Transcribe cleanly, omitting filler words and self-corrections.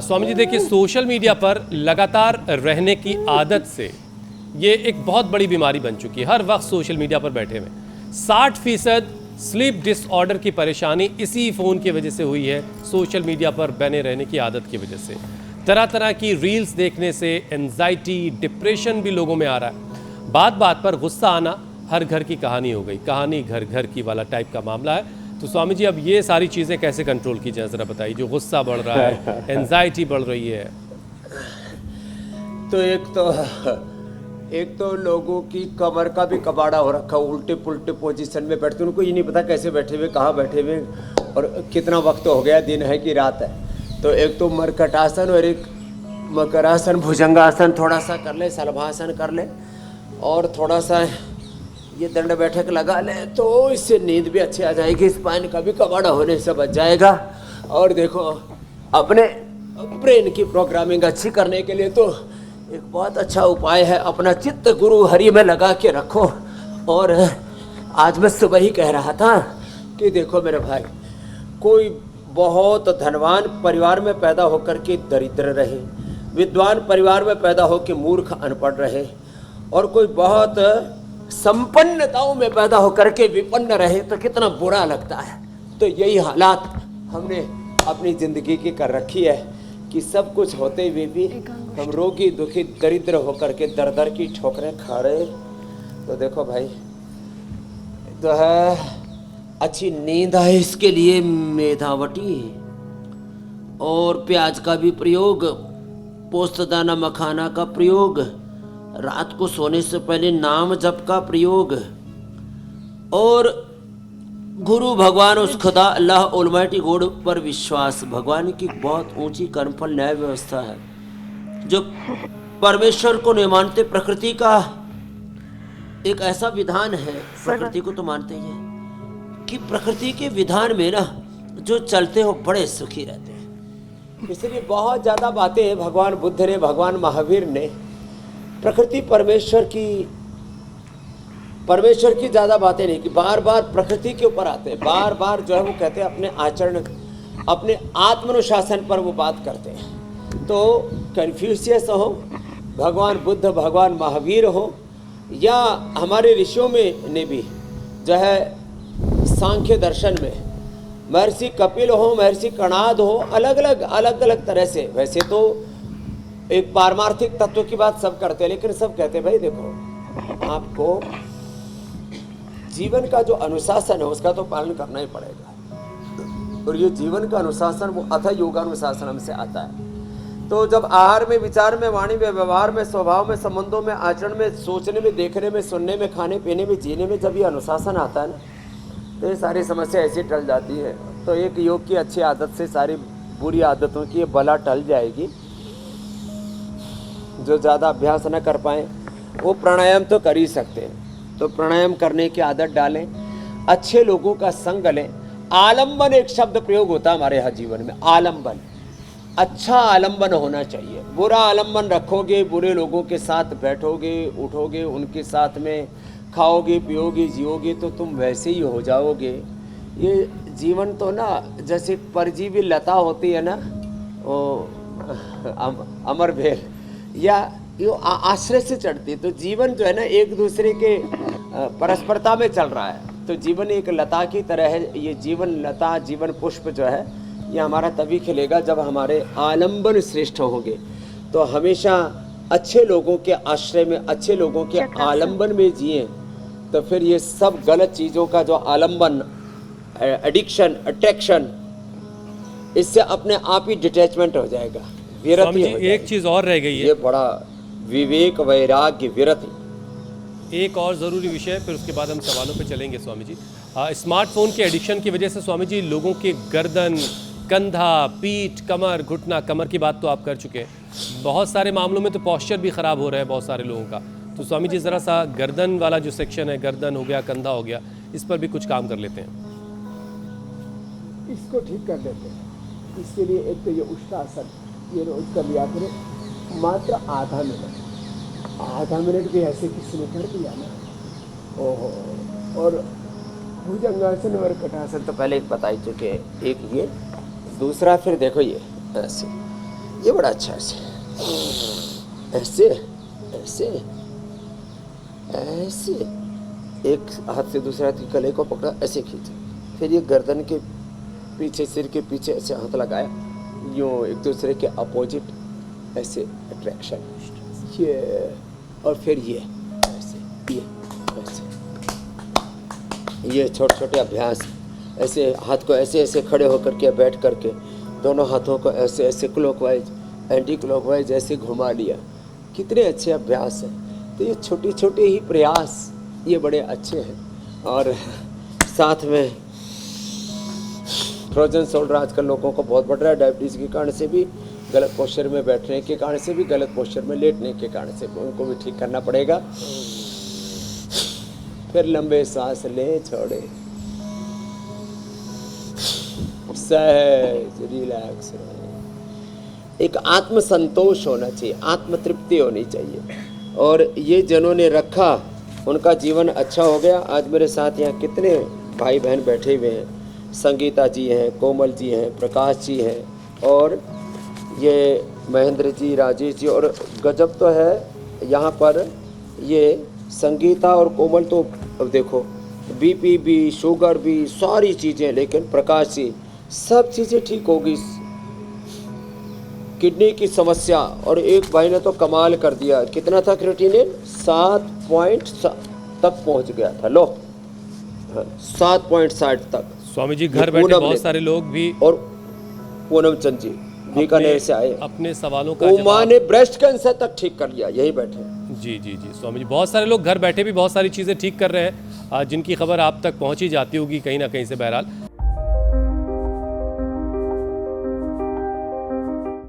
स्वामी जी देखिए, social media पर लगातार रहने की आदत से ये एक बहुत बड़ी बीमारी बन चुकी है। हर वक्त सोशल मीडिया पर बैठे हुए 60% स्लीप डिसऑर्डर की परेशानी इसी फ़ोन की वजह से हुई है। सोशल मीडिया पर बने रहने की आदत की वजह से तरह तरह की रील्स देखने से एंजाइटी, डिप्रेशन भी लोगों में आ रहा है। बात बात पर गुस्सा आना हर घर की कहानी हो गई, कहानी घर घर की वाला टाइप का मामला है। तो स्वामी जी, अब ये सारी चीज़ें कैसे कंट्रोल की जाए, ज़रा बताइए। जो गुस्सा बढ़ रहा है, एंजाइटी बढ़ रही है। तो एक तो लोगों की कमर का भी कबाड़ा हो रखा, उल्टे पुल्टे पोजीशन में बैठते, उनको ये नहीं पता कैसे बैठे हुए, कहाँ बैठे हुए और कितना वक्त हो गया, दिन है कि रात है। तो एक तो मरकटासन और एक मकरासन, भुजंगासन थोड़ा सा कर ले, सलभासन कर ले और थोड़ा सा ये दंड बैठक लगा ले, तो इससे नींद भी अच्छी आ जाएगी, स्पाइन का भी कबाड़ा होने से बच जाएगा। और देखो, अपने ब्रेन की प्रोग्रामिंग अच्छी करने के लिए तो एक बहुत अच्छा उपाय है, अपना चित्त गुरु हरि में लगा के रखो। और आज मैं सुबह ही कह रहा था कि देखो मेरे भाई, कोई बहुत धनवान परिवार में पैदा होकर के दरिद्र रहे, विद्वान परिवार में पैदा होकर मूर्ख अनपढ़ रहे, और कोई बहुत संपन्नताओं में पैदा होकर के विपन्न रहे, तो कितना बुरा लगता है। तो यही हालात हमने अपनी जिंदगी की कर रखी है कि सब कुछ होते हुए भी हम रोगी दुखी दरिद्र होकर के दर दर की ठोकरें खा रहे। तो देखो भाई, तो है अच्छी नींद है, इसके लिए मेधावटी और प्याज का भी प्रयोग, पोस्तदाना मखाना का प्रयोग, रात को सोने से पहले नाम जप का प्रयोग, और गुरु भगवान उस खुदा अल्लाह ऑलमाइटी गॉड पर विश्वास। भगवान की बहुत ऊंची कर्मफल न्याय व्यवस्था है। जो परमेश्वर को नहीं मानते, प्रकृति का एक ऐसा विधान है, प्रकृति को तो मानते ही है, कि प्रकृति के विधान में ना जो चलते हो बड़े सुखी रहते हैं। इसलिए बहुत ज्यादा बातें भगवान बुद्ध ने, भगवान महावीर ने प्रकृति परमेश्वर की ज्यादा बातें नहीं की, बार बार प्रकृति के ऊपर आते हैं, बार बार जो है वो कहते हैं अपने आचरण, अपने आत्मानुशासन पर वो बात करते हैं। तो कन्फ्यूशियस हो, भगवान बुद्ध, भगवान महावीर हो, या हमारे ऋषियों में ने भी जो है सांख्य दर्शन में महर्षि कपिल हो, महर्षि कणाद हो, अलग अलग तरह से। वैसे तो एक पारमार्थिक तत्व की बात सब करते हैं, लेकिन सब कहते हैं भाई देखो, आपको जीवन का जो अनुशासन है उसका तो पालन करना ही पड़ेगा। और ये जीवन का अनुशासन वो अथ योगानुशासन से आता है। तो जब आहार में, विचार में, वाणी में, व्यवहार में, स्वभाव में, संबंधों में, आचरण में, सोचने में, देखने में, सुनने में, खाने पीने में, जीने में जब ये अनुशासन आता है ना, तो ये सारी समस्या ऐसी टल जाती है। तो एक योग की अच्छी आदत से सारी बुरी आदतों की ये बला टल जाएगी। जो ज़्यादा अभ्यास न कर पाए वो प्राणायाम तो कर ही सकते हैं, तो प्राणायाम करने की आदत डालें, अच्छे लोगों का संग लें। आलंबन एक शब्द प्रयोग होता है हमारे यहाँ जीवन में, आलंबन, अच्छा आलंबन होना चाहिए। बुरा आलंबन रखोगे, बुरे लोगों के साथ बैठोगे, उठोगे, उनके साथ में खाओगे, पियोगे, जियोगे, तो तुम वैसे ही हो जाओगे। ये जीवन तो ना जैसे परजीवी लता होती है ना, वो अमर भेल, या ये आश्रय से चढ़ती है। तो जीवन जो है ना एक दूसरे के परस्परता में चल रहा है। तो जीवन एक लता की तरह है। ये जीवन लता, जीवन पुष्प जो है ये हमारा तभी खिलेगा जब हमारे आलंबन श्रेष्ठ होंगे। तो हमेशा अच्छे लोगों के आश्रय में, अच्छे लोगों के आलंबन में जिए, तो फिर ये सब गलत चीज़ों का जो आलंबन, एडिक्शन, अट्रैक्शन, इससे अपने आप ही डिटैचमेंट हो जाएगा, विरति हो जाएगी। एक चीज़ और रह गई है, ये बड़ा विवेक, वैराग्य, विरति। एक और ज़रूरी विषय, फिर उसके बाद हम सवालों पे चलेंगे स्वामी जी। स्मार्टफोन के एडिक्शन की वजह से स्वामी जी लोगों के गर्दन, कंधा, पीठ, कमर, घुटना, कमर की बात तो आप कर चुके हैं। बहुत सारे मामलों में तो पोस्चर भी ख़राब हो रहा है बहुत सारे लोगों का। तो स्वामी जी ज़रा सा गर्दन वाला जो सेक्शन है, गर्दन हो गया, कंधा हो गया, इस पर भी कुछ काम कर लेते हैं। इसको ठीक कर देते हैं। इसके लिए एक तो ये उष्टासन, ये रोज कर लिया करें, मात्र आधा मिनट। आधा मिनट भी ऐसे किसी ने कर दिया ना, ओहो। और भुजंगासन और कटासन तो पहले एक बता ही चुके हैं, एक ये, दूसरा फिर देखो ये ऐसे, ये बड़ा अच्छा ऐसे ऐसे ऐसे ऐसे, एक हाथ से दूसरे हाथ के गले को पकड़ा, ऐसे खींचा, फिर ये गर्दन के पीछे, सिर के पीछे ऐसे हाथ लगाया, यूँ एक दूसरे के अपोजिट ऐसे अट्रैक्शन, ये, और फिर ये ऐसे, ये ऐसे, ये छोटे छोटे अभ्यास, ऐसे हाथ को ऐसे ऐसे खड़े होकर के बैठ करके दोनों हाथों को ऐसे ऐसे क्लॉकवाइज एंटी क्लॉकवाइज ऐसे घुमा लिया। कितने अच्छे अभ्यास हैं। तो ये छोटे छोटे ही प्रयास ये बड़े अच्छे हैं। और साथ में फ्रोजन शोल्डर आजकल लोगों को बहुत बढ़ रहा है, डायबिटीज़ के कारण से भी, गलत पोस्चर में बैठने के कारण से भी, गलत पोस्चर में लेटने के कारण से उनको भी ठीक करना पड़ेगा। फिर लंबे सांस लें, छोड़े, सहज रिलैक्स रहे। एक आत्म संतोष होना चाहिए, आत्म तृप्ति होनी चाहिए। और ये जिन्होंने रखा उनका जीवन अच्छा हो गया। आज मेरे साथ यहाँ कितने भाई बहन बैठे हुए हैं, संगीता जी हैं, कोमल जी हैं, प्रकाश जी हैं, और ये महेंद्र जी, राजेश जी, और गजब तो है यहाँ पर ये संगीता और कोमल तो अब देखो बीपी भी, शुगर भी, सारी चीज़ें, लेकिन प्रकाश जी सब चीज़ें ठीक होगी। किडनी की समस्या, और एक भाई ने तो कमाल कर दिया, कितना था क्रिएटिनिन, 7.7 तक पहुंच गया था। लो 7.60 तक। स्वामी जी घर बैठे बहुत सारे लोग भी, और पूनम चंद जी बीकानेर से आए, अपने सवालों का उमा ने ब्रेस्ट कैंसर तक ठीक कर लिया, यही बैठे। जी जी जी स्वामी जी, बहुत सारे लोग घर बैठे भी बहुत सारी चीज़ें ठीक कर रहे हैं, जिनकी खबर आप तक पहुंची जाती होगी कहीं ना कहीं से। बहरहाल